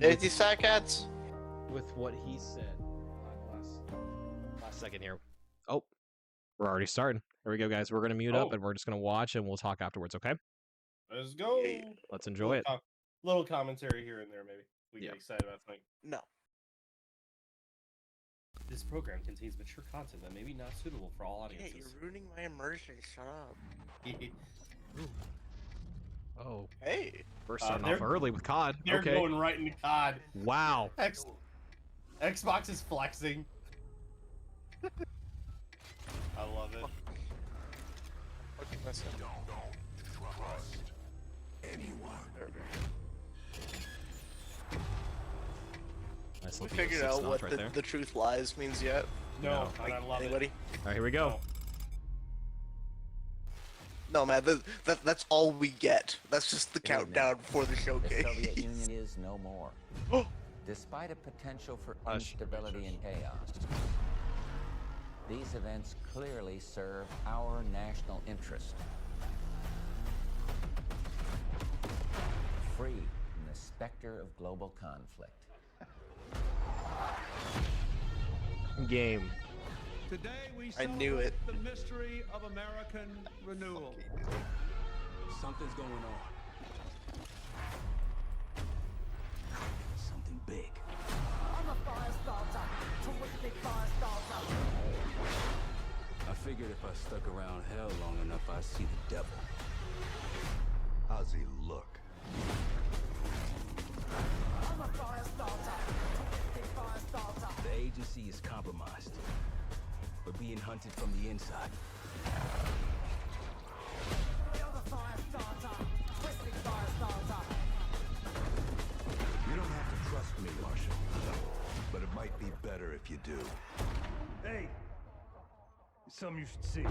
80 seconds. With what he said last second here. Oh, we're already starting. Here we go, guys. We're going to mute up and we're just going to watch and we'll talk afterwards, okay? Let's go. Let's enjoy it. Little commentary here and there, maybe. We get excited about something. No. This program contains mature content that may be not suitable for all audiences. Hey, you're ruining my immersion. Shut up. Oh. Hey. We're starting off early with COD. They're going right into COD. Wow. Xbox is flexing. I love it. Okay, listen. Don't trust anyone. Nice We looking figured out what right the truth lies means yet. No, like, I love anybody? it. All right, here we go. No, man, that's all we get. That's just the countdown before the showcase. The Soviet Union is no more. Despite a potential for instability and chaos, these events clearly serve our national interest. Free from the specter of global conflict. Game. Today we I knew it. the mystery of American renewal. Something's going on. Something big. I'm a fire starter. Terrific fire starter. I figured if I stuck around hell long enough, I'd see the devil. How's he look? I'm a fire starter. Terrific fire starter. The agency is compromised. We're being hunted from the inside. I'm a fire starter. Terrific fire starter. You don't have to trust me, Marshal. But it might be better if you do. Hey, it's something you should see.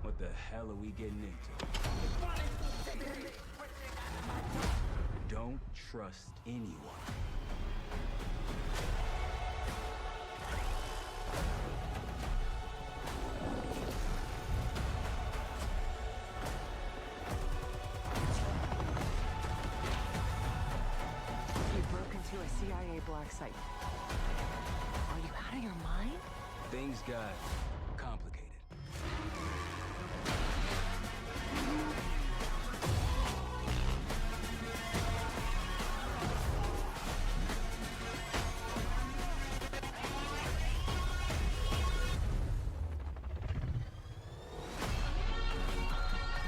What the hell are we getting into? Don't trust anyone. You broke into a CIA black site. Are you out of your mind? Things got complicated.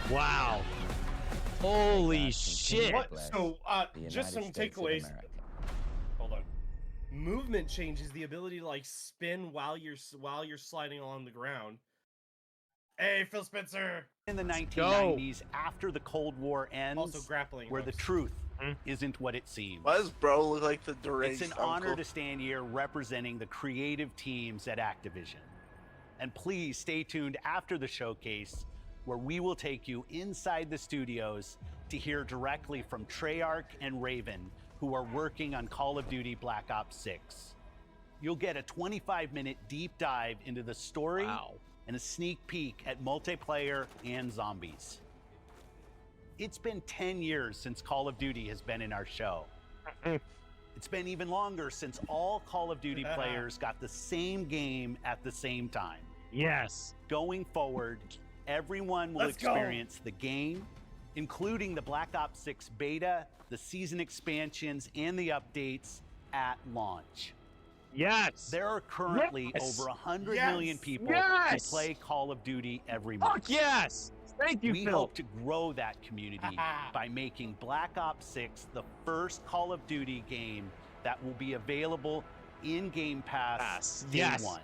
Wow. Holy shit. What? So, The just some United States of takeaways. America. Hold on. Movement changes the ability to like spin while you're sliding along the ground. Hey, Phil Spencer. In the 1990s, after the Cold War ends, Also grappling where the hooks. truth isn't what it seems. Why does bro look like the deranged It's an uncle? honor to stand here representing the creative teams at Activision. And please stay tuned after the showcase, where we will take you inside the studios to hear directly from Treyarch and Raven, who are working on Call of Duty Black Ops 6. You'll get a 25-minute deep dive into the story and a sneak peek at multiplayer and zombies. It's been 10 years since Call of Duty has been in our show. It's been even longer since all Call of Duty players got the same game at the same time. Yes. Going forward, everyone will experience the game, including the Black Ops 6 beta, the season expansions, and the updates at launch. Yes. There are currently over 100 million people who play Call of Duty every month. Fuck yes. Thank you, We Phil. hope to grow that community by making Black Ops 6 the first Call of Duty game that will be available in Game Pass day one.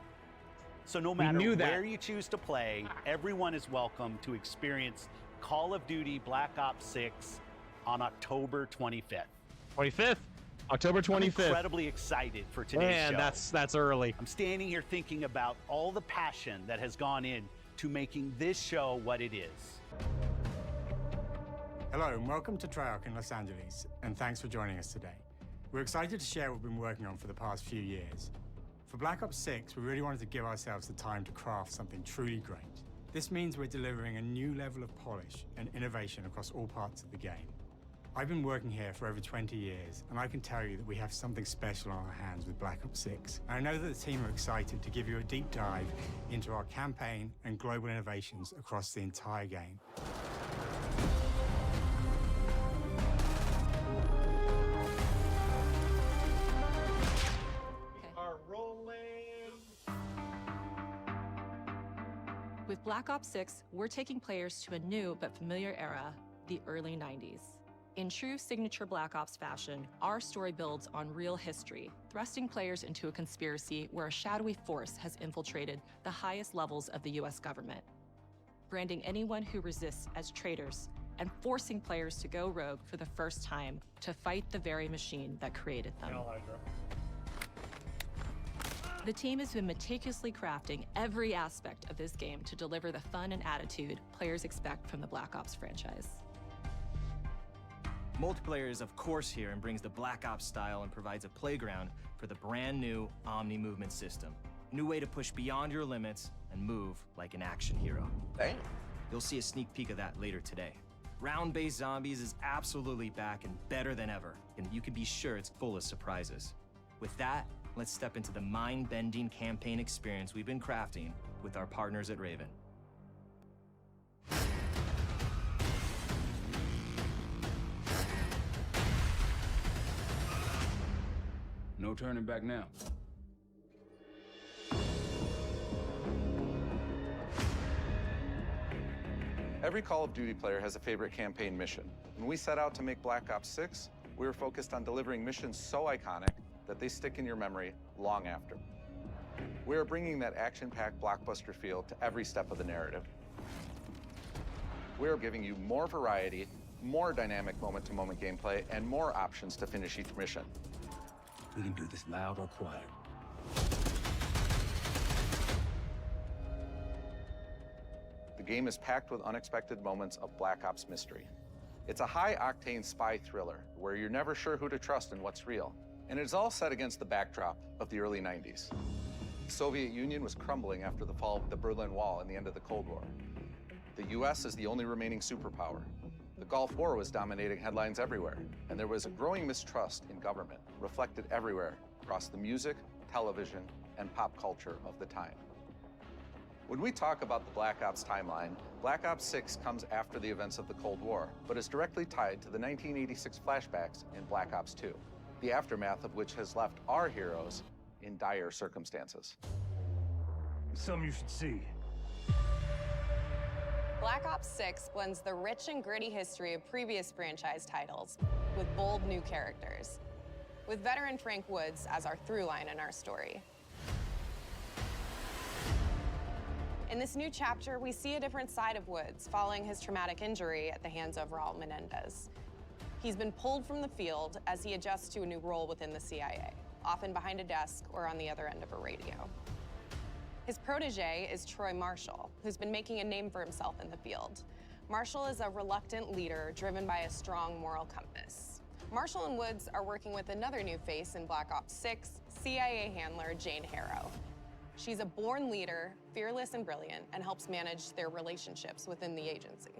So no matter where you choose to play, everyone is welcome to experience Call of Duty Black Ops 6 on October 25th. 25th? October 25th. I'm incredibly excited for today's show. Man, that's early. I'm standing here thinking about all the passion that has gone in to making this show what it is. Hello and welcome to Treyarch in Los Angeles, and thanks for joining us today. We're excited to share what we've been working on for the past few years. For Black Ops 6, we really wanted to give ourselves the time to craft something truly great. This means we're delivering a new level of polish and innovation across all parts of the game. I've been working here for over 20 years, and I can tell you that we have something special on our hands with Black Ops 6. And I know that the team are excited to give you a deep dive into our campaign and global innovations across the entire game. With Black Ops 6, we're taking players to a new but familiar era, the early 90s. In true signature Black Ops fashion, our story builds on real history, thrusting players into a conspiracy where a shadowy force has infiltrated the highest levels of the US government, branding anyone who resists as traitors and forcing players to go rogue for the first time to fight the very machine that created them. The team has been meticulously crafting every aspect of this game to deliver the fun and attitude players expect from the Black Ops franchise. Multiplayer is of course here and brings the Black Ops style and provides a playground for the brand new Omni movement system. New way to push beyond your limits and move like an action hero. Dang. You'll see a sneak peek of that later today. Round-based zombies is absolutely back and better than ever, and you can be sure it's full of surprises. With that, let's step into the mind-bending campaign experience we've been crafting with our partners at Raven. No turning back now. Every Call of Duty player has a favorite campaign mission. When we set out to make Black Ops 6, we were focused on delivering missions so iconic that they stick in your memory long after. We are bringing that action-packed blockbuster feel to every step of the narrative. We are giving you more variety, more dynamic moment-to-moment gameplay, and more options to finish each mission. We can do this loud or quiet. The game is packed with unexpected moments of Black Ops mystery. It's a high-octane spy thriller where you're never sure who to trust and what's real. And it's all set against the backdrop of the early 90s. The Soviet Union was crumbling after the fall of the Berlin Wall and the end of the Cold War. The US is the only remaining superpower. The Gulf War was dominating headlines everywhere, and there was a growing mistrust in government, reflected everywhere across the music, television, and pop culture of the time. When we talk about the Black Ops timeline, Black Ops 6 comes after the events of the Cold War, but is directly tied to the 1986 flashbacks in Black Ops 2, the aftermath of which has left our heroes in dire circumstances. Some you should see. Black Ops 6 blends the rich and gritty history of previous franchise titles with bold new characters, with veteran Frank Woods as our through line in our story. In this new chapter, we see a different side of Woods following his traumatic injury at the hands of Raul Menendez. He's been pulled from the field as he adjusts to a new role within the CIA, often behind a desk or on the other end of a radio. His protege is Troy Marshall, who's been making a name for himself in the field. Marshall is a reluctant leader driven by a strong moral compass. Marshall and Woods are working with another new face in Black Ops 6, CIA handler Jane Harrow. She's a born leader, fearless and brilliant, and helps manage their relationships within the agency.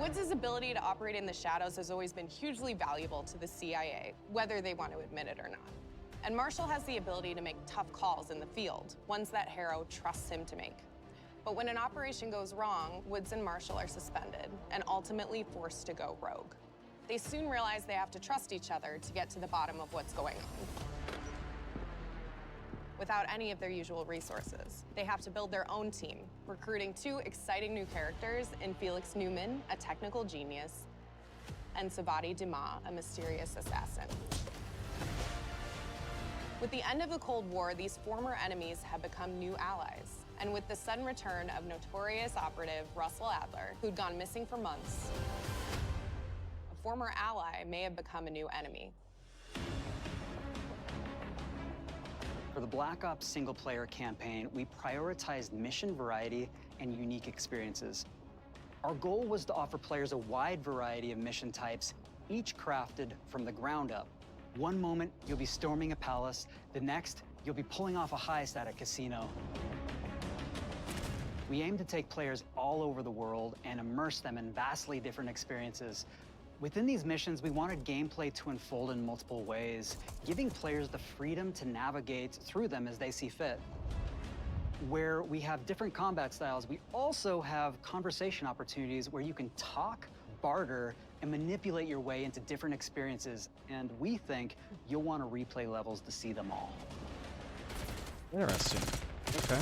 Woods' ability to operate in the shadows has always been hugely valuable to the CIA, whether they want to admit it or not. And Marshall has the ability to make tough calls in the field, ones that Harrow trusts him to make. But when an operation goes wrong, Woods and Marshall are suspended and ultimately forced to go rogue. They soon realize they have to trust each other to get to the bottom of what's going on. Without any of their usual resources, they have to build their own team, recruiting two exciting new characters in Felix Newman, a technical genius, and Savati Dumas, a mysterious assassin. With the end of the Cold War, these former enemies have become new allies. And with the sudden return of notorious operative Russell Adler, who'd gone missing for months, a former ally may have become a new enemy. For the Black Ops single-player campaign, we prioritized mission variety and unique experiences. Our goal was to offer players a wide variety of mission types, each crafted from the ground up. One moment, you'll be storming a palace. The next, you'll be pulling off a heist at a casino. We aim to take players all over the world and immerse them in vastly different experiences, Within these missions, we wanted gameplay to unfold in multiple ways, giving players the freedom to navigate through them as they see fit. Where we have different combat styles, we also have conversation opportunities where you can talk, barter, and manipulate your way into different experiences. And we think you'll want to replay levels to see them all. Interesting. Okay.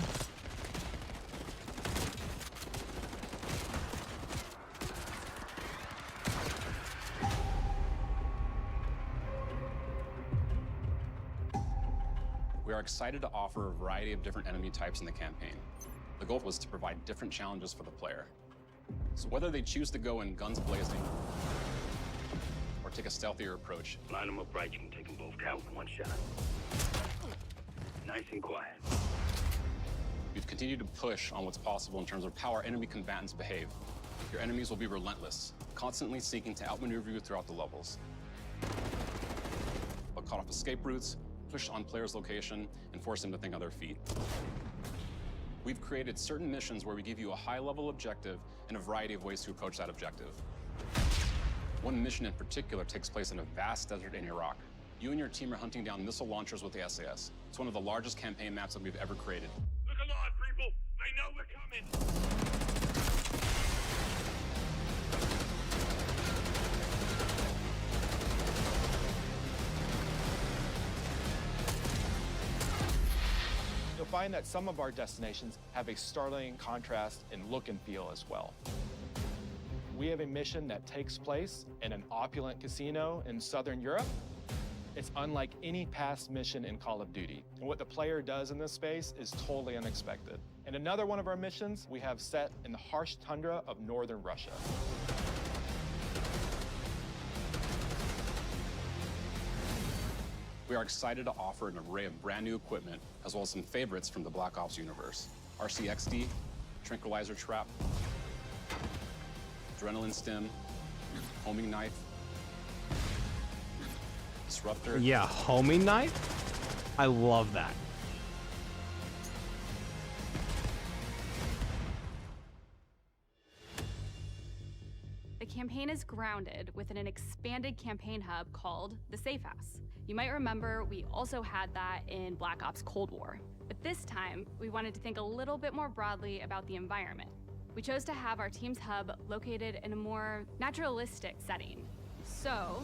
We are excited to offer a variety of different enemy types in the campaign. The goal was to provide different challenges for the player. So whether they choose to go in guns blazing or take a stealthier approach. Line them up right, you can take them both down with one shot. Nice and quiet. We've continued to push on what's possible in terms of how our enemy combatants behave. Your enemies will be relentless, constantly seeking to outmaneuver you throughout the levels. They'll cut off escape routes, push on players' location, and force them to think on their feet. We've created certain missions where we give you a high-level objective and a variety of ways to approach that objective. One mission in particular takes place in a vast desert in Iraq. You and your team are hunting down missile launchers with the SAS. It's one of the largest campaign maps that we've ever created. Look alive, people! They know we're coming! You'll find that some of our destinations have a startling contrast in look and feel as well. We have a mission that takes place in an opulent casino in Southern Europe. It's unlike any past mission in Call of Duty. And what the player does in this space is totally unexpected. And another one of our missions we have set in the harsh tundra of northern Russia. We are excited to offer an array of brand new equipment, as well as some favorites from the Black Ops universe. RCXD, Tranquilizer Trap, Adrenaline Stim, Homing Knife, Disruptor. Yeah, homing knife? I love that. The campaign is grounded within an expanded campaign hub called the Safe House. You might remember we also had that in Black Ops Cold War. But this time, we wanted to think a little bit more broadly about the environment. We chose to have our team's hub located in a more naturalistic setting. So,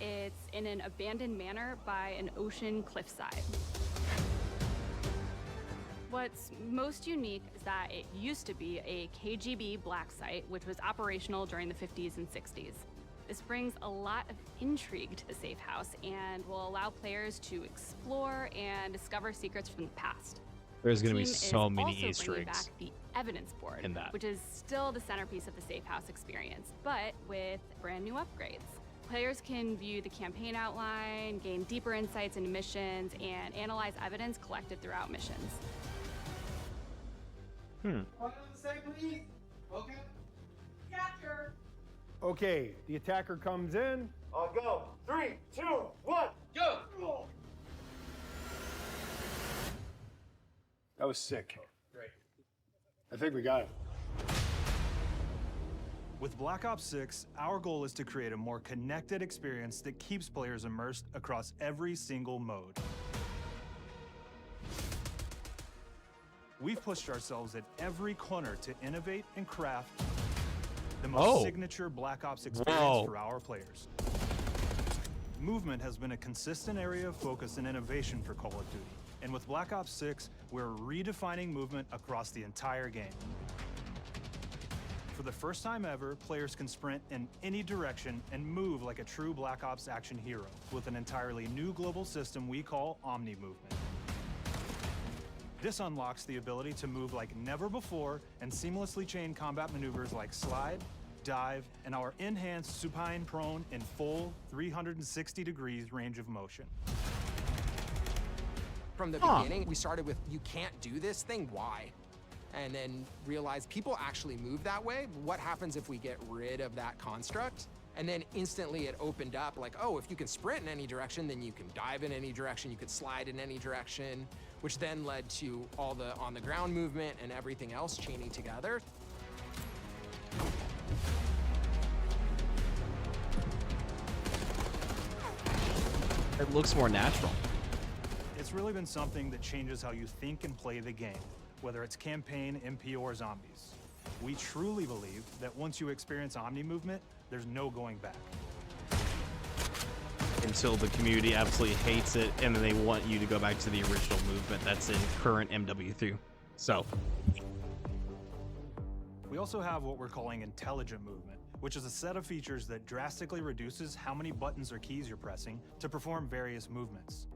it's in an abandoned manor by an ocean cliffside. What's most unique is that it used to be a KGB black site, which was operational during the 50s and 60s. This brings a lot of intrigue to the Safe House and will allow players to explore and discover secrets from the past. There's going to be The team so is many also Easter bringing eggs back the evidence board, in that. which is still the centerpiece of the Safe House experience, but with brand new upgrades. Players can view the campaign outline, gain deeper insights into missions, and analyze evidence collected throughout missions. Okay. Okay, the attacker comes in. I'll go. 3, 2, 1, go! That was sick. Great. I think we got it. With Black Ops 6, our goal is to create a more connected experience that keeps players immersed across every single mode. We've pushed ourselves at every corner to innovate and craft the most signature Black Ops experience for our players. Movement has been a consistent area of focus and innovation for Call of Duty. And with Black Ops 6, we're redefining movement across the entire game. For the first time ever, players can sprint in any direction and move like a true Black Ops action hero with an entirely new global system we call Omni Movement. This unlocks the ability to move like never before and seamlessly chain combat maneuvers like slide, dive, and our enhanced supine prone in full 360 degrees range of motion. From the beginning, we started with, you can't do this thing, why? And then realized people actually move that way. What happens if we get rid of that construct? And then instantly it opened up like, oh, if you can sprint in any direction, then you can dive in any direction, you could slide in any direction, which then led to all the on-the-ground movement and everything else chaining together. It looks more natural. It's really been something that changes how you think and play the game, whether it's campaign, MP, or zombies. We truly believe that once you experience Omni movement, there's no going back. Until the community absolutely hates it, and then they want you to go back to the original movement that's in current MW3. So. We also have what we're calling intelligent movement, which is a set of features that drastically reduces how many buttons or keys you're pressing to perform various movements.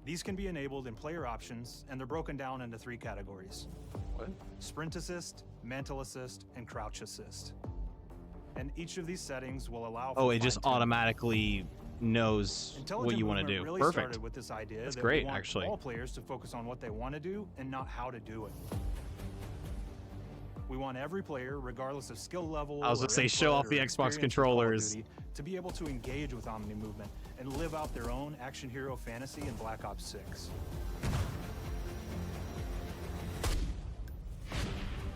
These can be enabled in player options, and they're broken down into 3 categories. What? Sprint assist, mantle assist, and crouch assist. And each of these settings will allow for It just fine-tuning. automatically knows what you want to do. Really Perfect. Started with this idea That's that great, we want actually. all players to focus on what they want to do and not how to do it. We want every player, regardless of skill level, I was gonna say, show off the Xbox controllers. to be able to engage with Omni movement and live out their own action hero fantasy in Black Ops 6.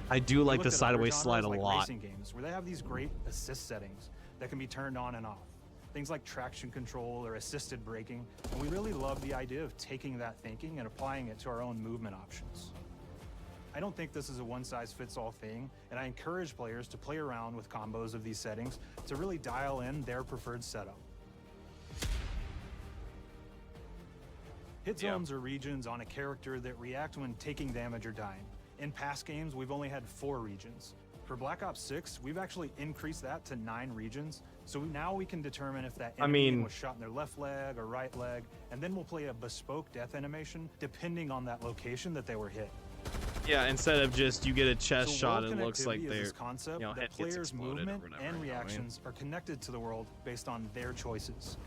I do We like looked the at other sideways slide a genres like lot. Racing games, where they have these great assist settings that can be turned on and off. Things like traction control or assisted braking. And we really love the idea of taking that thinking and applying it to our own movement options. I don't think this is a one-size-fits-all thing, and I encourage players to play around with combos of these settings to really dial in their preferred setup. Hit zones are regions on a character that react when taking damage or dying. In past games, we've only had 4 regions. For Black Ops 6, we've actually increased that to 9 regions, so now we can determine if that enemy was shot in their left leg or right leg, and then we'll play a bespoke death animation depending on that location that they were hit. Yeah, instead of just you get a chest So shot world and it looks like connectivity is they're, this concept you know, that head gets players' exploded or movement whatever, and you know what I mean? reactions are connected to the world based on their choices.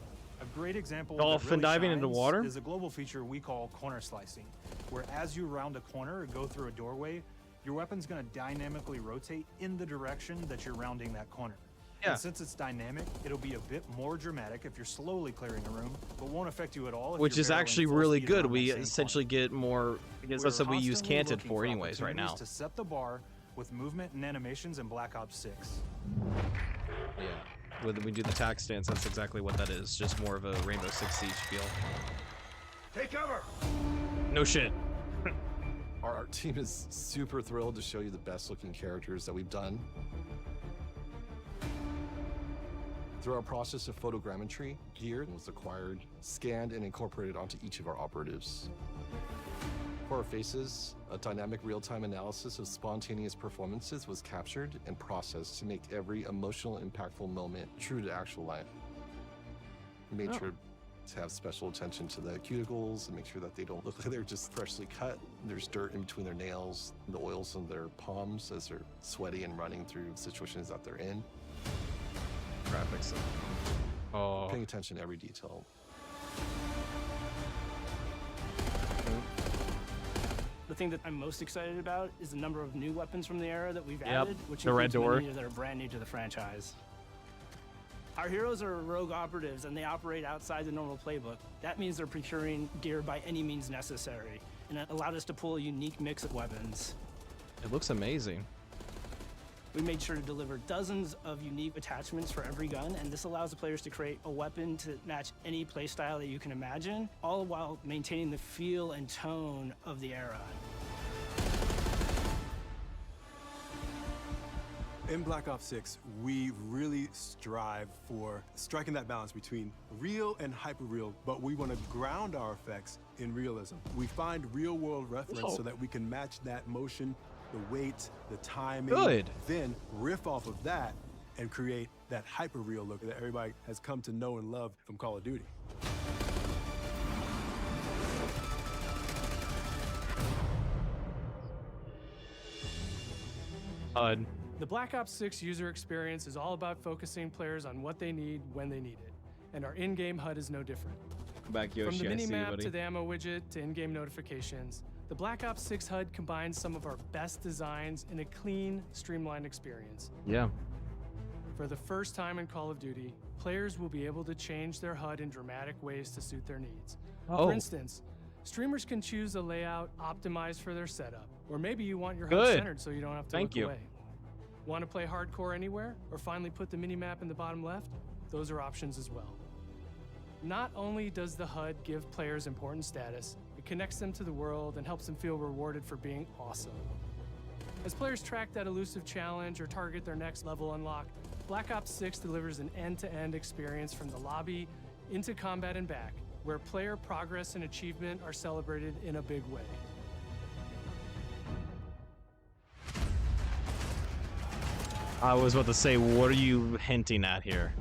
A great example Dolphin that really diving into shines water? is a global feature we call corner slicing, where as you round a corner or go through a doorway, your weapon's going to dynamically rotate in the direction that you're rounding that corner. Yeah. And since it's dynamic, it'll be a bit more dramatic if you're slowly clearing a room, but won't affect you at all if which you're is barreling actually full really speed good. around We that same essentially get more, because that's what we use Canted for anyways right now. To set the bar with movement and animations in Black Ops 6. Yeah. When we do the tac stance, that's exactly what that is. Just more of a Rainbow Six Siege feel. Take cover! No shit. Our team is super thrilled to show you the best looking characters that we've done. Through our process of photogrammetry, gear was acquired, scanned, and incorporated onto each of our operatives. For our faces, a dynamic real-time analysis of spontaneous performances was captured and processed to make every emotional, impactful moment true to actual life. We made sure to have special attention to the cuticles and make sure that they don't look like they're just freshly cut. There's dirt in between their nails, the oils on their palms as they're sweaty and running through situations that they're in. Graphics. Oh. Paying attention to every detail. The thing that I'm most excited about is the number of new weapons from the era that we've Yep, added, which the red includes door. many that are brand new to the franchise. Our heroes are rogue operatives, and they operate outside the normal playbook. That means they're procuring gear by any means necessary, and it allowed us to pull a unique mix of weapons. It looks amazing. We made sure to deliver dozens of unique attachments for every gun, and this allows the players to create a weapon to match any playstyle that you can imagine, all while maintaining the feel and tone of the era. In Black Ops 6, we really strive for striking that balance between real and hyper-real, but we want to ground our effects in realism. We find real-world reference so that we can match that motion, the weight, the timing. Good. Then riff off of that and create that hyper-real look that everybody has come to know and love from Call of Duty. The Black Ops 6 user experience is all about focusing players on what they need when they need it, and our in-game HUD is no different. Come back, Yoshi. From the I see you, minimap buddy. to the ammo widget to in-game notifications, the Black Ops 6 HUD combines some of our best designs in a clean, streamlined experience. Yeah. For the first time in Call of Duty, players will be able to change their HUD in dramatic ways to suit their needs. Oh. For instance, streamers can choose a layout optimized for their setup, or maybe you want your HUD Good. centered so you don't have to Thank look you. away. Want to play hardcore anywhere, or finally put the minimap in the bottom left? Those are options as well. Not only does the HUD give players important status, it connects them to the world and helps them feel rewarded for being awesome. As players track that elusive challenge or target their next level unlock, Black Ops 6 delivers an end-to-end experience from the lobby into combat and back, where player progress and achievement are celebrated in a big way. I was about to say, what are you hinting at here?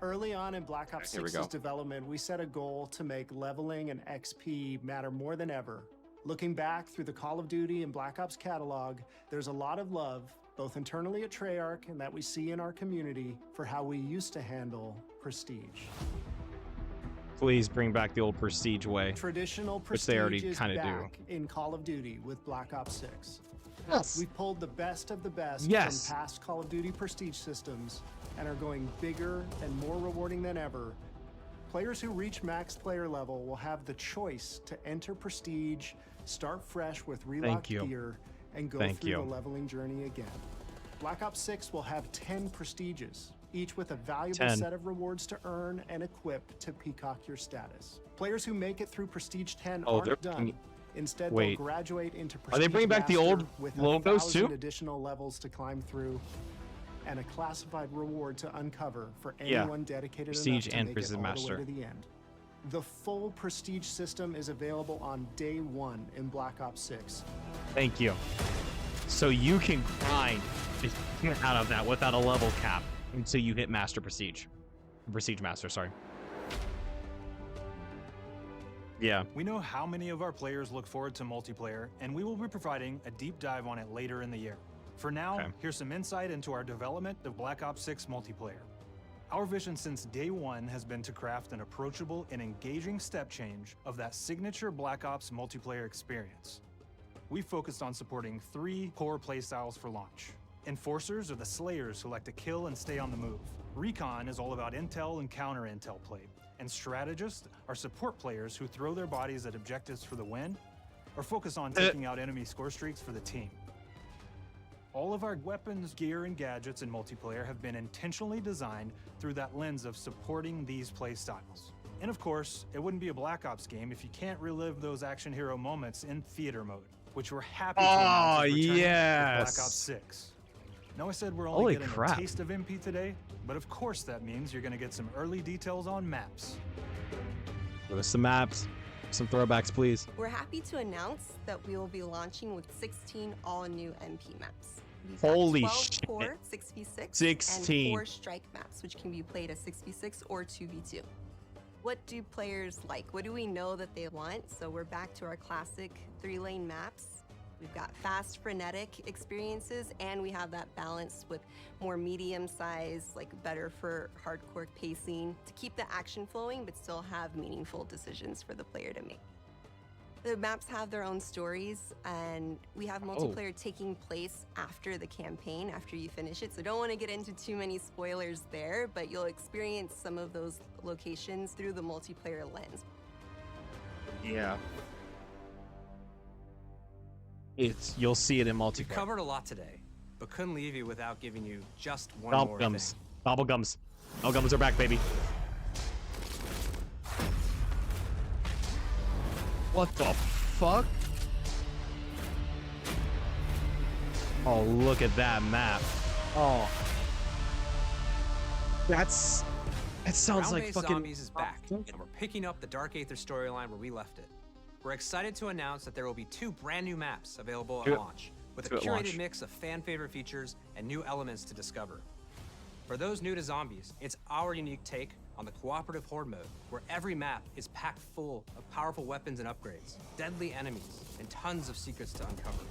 Early on in Black Ops Here we 6's go. development, we set a goal to make leveling and XP matter more than ever. Looking back through the Call of Duty and Black Ops catalog, there's a lot of love, both internally at Treyarch and that we see in our community, for how we used to handle prestige. Please bring back the old prestige way. Traditional which prestige they already is kind of do. back in Call of Duty with Black Ops 6. Yes. We pulled the best of the best Yes. from past Call of Duty prestige systems and are going bigger and more rewarding than ever. Players who reach max player level will have the choice to enter prestige, start fresh with relocked you. gear, and go Thank through you. the leveling journey again. Black Ops 6 will have 10 prestiges, each with a valuable 10. set of rewards to earn and equip to peacock your status. Players who make it through Prestige 10 Oh, they're aren't done. bringing- Instead, Wait. they'll graduate into Are Prestige they bringing back the Master old with logos 1,000 too? additional levels to climb through, and a classified reward to uncover for Yeah. anyone dedicated Prestige enough to and make Prestige it all Master. the way to the end. The full Prestige system is available on day 1 in Black Ops 6. Thank you. So you can grind out of that without a level cap until you hit Master Prestige. Prestige Master, sorry. Yeah. We know how many of our players look forward to multiplayer, and we will be providing a deep dive on it later in the year. For now, here's some insight into our development of Black Ops 6 multiplayer. Our vision since day one has been to craft an approachable and engaging step change of that signature Black Ops multiplayer experience. We focused on supporting 3 core playstyles for launch. Enforcers are the slayers who like to kill and stay on the move. Recon is all about intel and counter-intel play. And strategists are support players who throw their bodies at objectives for the win, or focus on taking out enemy score streaks for the team. All of our weapons, gear, and gadgets in multiplayer have been intentionally designed through that lens of supporting these play styles. And of course, it wouldn't be a Black Ops game if you can't relive those action hero moments in theater mode, which we're happy to announce is returning with Black Ops 6. Now I said we're only Holy getting crap. a taste of MP today, but of course that means you're gonna get some early details on maps. Give us some maps, some throwbacks, please. We're happy to announce that we will be launching with 16 all-new MP maps. We've Holy got 12 shit. core 6v6 16. and 4 strike maps, which can be played as 6v6 or 2v2. What do players like? What do we know that they want? So we're back to our classic 3-lane maps. We've got fast, frenetic experiences, and we have that balance with more medium size, like better for hardcore pacing to keep the action flowing, but still have meaningful decisions for the player to make. The maps have their own stories, and we have multiplayer taking place after the campaign, after you finish it. So don't want to get into too many spoilers there, but you'll experience some of those locations through the multiplayer lens. Yeah. You'll see it in We've multiplayer. covered a lot today, but couldn't leave you without giving you just one more thing. Bubblegums. Bubblegums. Bubblegums are back, baby. What the fuck? Oh, look at that map. Oh. That sounds like Round-based fucking... Zombies is back, and we're picking up the Dark Aether storyline where we left it. We're excited to announce that there will be 2 brand new maps available at launch, with a curated mix of fan-favorite features and new elements to discover. For those new to Zombies, it's our unique take on the cooperative horde mode, where every map is packed full of powerful weapons and upgrades, deadly enemies, and tons of secrets to uncover.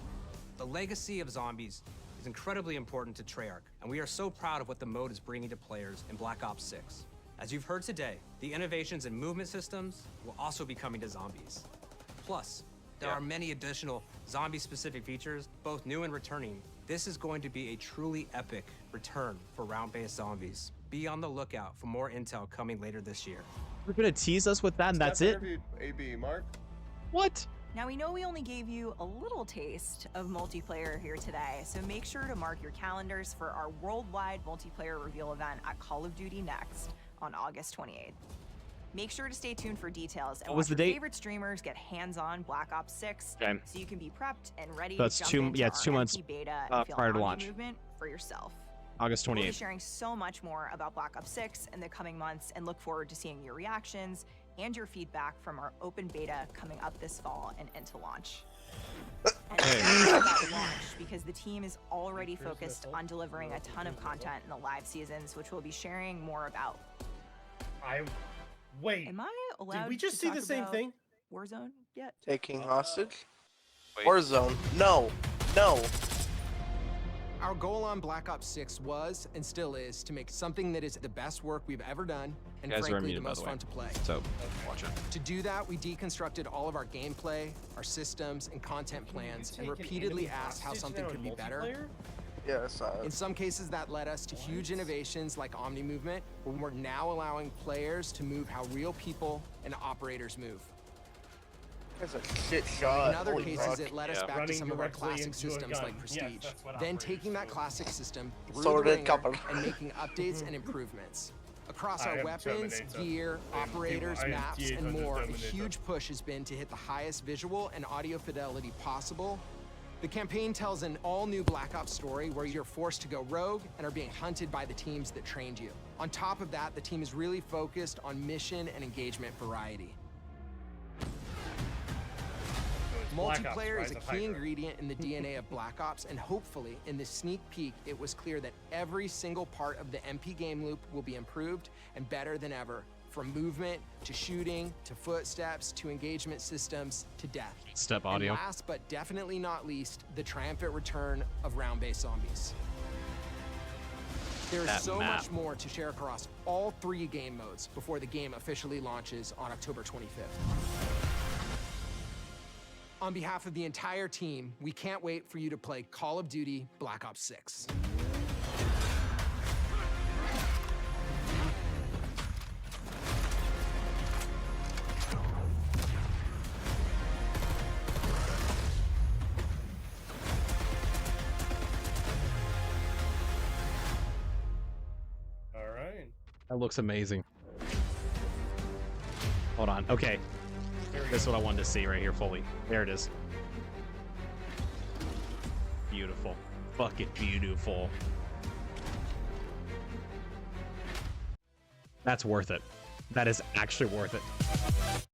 The legacy of Zombies is incredibly important to Treyarch, and we are so proud of what the mode is bringing to players in Black Ops 6. As you've heard today, the innovations in movement systems will also be coming to Zombies. Plus, there are many additional zombie-specific features, both new and returning. This is going to be a truly epic return for round-based Zombies. Be on the lookout for more intel coming later this year. You're gonna tease us with that and that's it? AB, Mark? What? Now, we know we only gave you a little taste of multiplayer here today, so make sure to mark your calendars for our worldwide multiplayer reveal event at Call of Duty Next on August 28th. Make sure to stay tuned for details and What was watch the your date? favorite streamers get hands-on Black Ops 6 Okay. so you can be prepped and ready So that's to jump two- into yeah, it's our 2 months, MP beta and feel prior to Omni launch. movement for yourself. August We'll be 28th. sharing so much more about Black Ops 6 in the coming months and look forward to seeing your reactions and your feedback from our open beta coming up this fall and into launch. And it's about launch because the team is already focused on delivering a ton of content in the live seasons, which we'll be sharing more about. Wait. Am I allowed Did we just to see talk the same about thing? Warzone yet? Taking hostage? Warzone. No. No. Our goal on Black Ops 6 was, and still is, to make something that is the best work we've ever done, and You guys are frankly, muted, the by most the way. fun to play. So watch it. To do that, we deconstructed all of our gameplay, our systems, and content plans, and take an repeatedly enemy asked how hostage something now could in be better. multiplayer? Yeah, I saw it. In some cases, that led us to huge innovations like Omni Movement, where we're now allowing players to move how real people and operators move. That's a shit shot. In other Holy cases, fuck. it led us back to Running some of our directly classic into a systems gun. like Yes, Prestige. that's what Then operators taking that do. classic system through Sword the and couple. ringer and making updates and improvements. Across I our am weapons, Terminator. gear, I am operators, T- I am maps, T-800 and more, a Terminator. huge push has been to hit the highest visual and audio fidelity possible. The campaign tells an all-new Black Ops story where you're forced to go rogue and are being hunted by the teams that trained you. On top of that, the team is really focused on mission and engagement variety. Black Ops, Multiplayer is Rise a of key Hydra. ingredient in the DNA of Black Ops, and hopefully, in this sneak peek, it was clear that every single part of the MP game loop will be improved and better than ever, from movement to shooting to footsteps to engagement systems to death. Step And audio. last but definitely not least, the triumphant return of round-based zombies. There is That so map. much more to share across all 3 game modes before the game officially launches on October 25th. On behalf of the entire team, we can't wait for you to play Call of Duty Black Ops 6. All right. That looks amazing. Hold on. Okay. This is what I wanted to see right here fully. There it is. Beautiful. Fucking beautiful. That's worth it. That is actually worth it.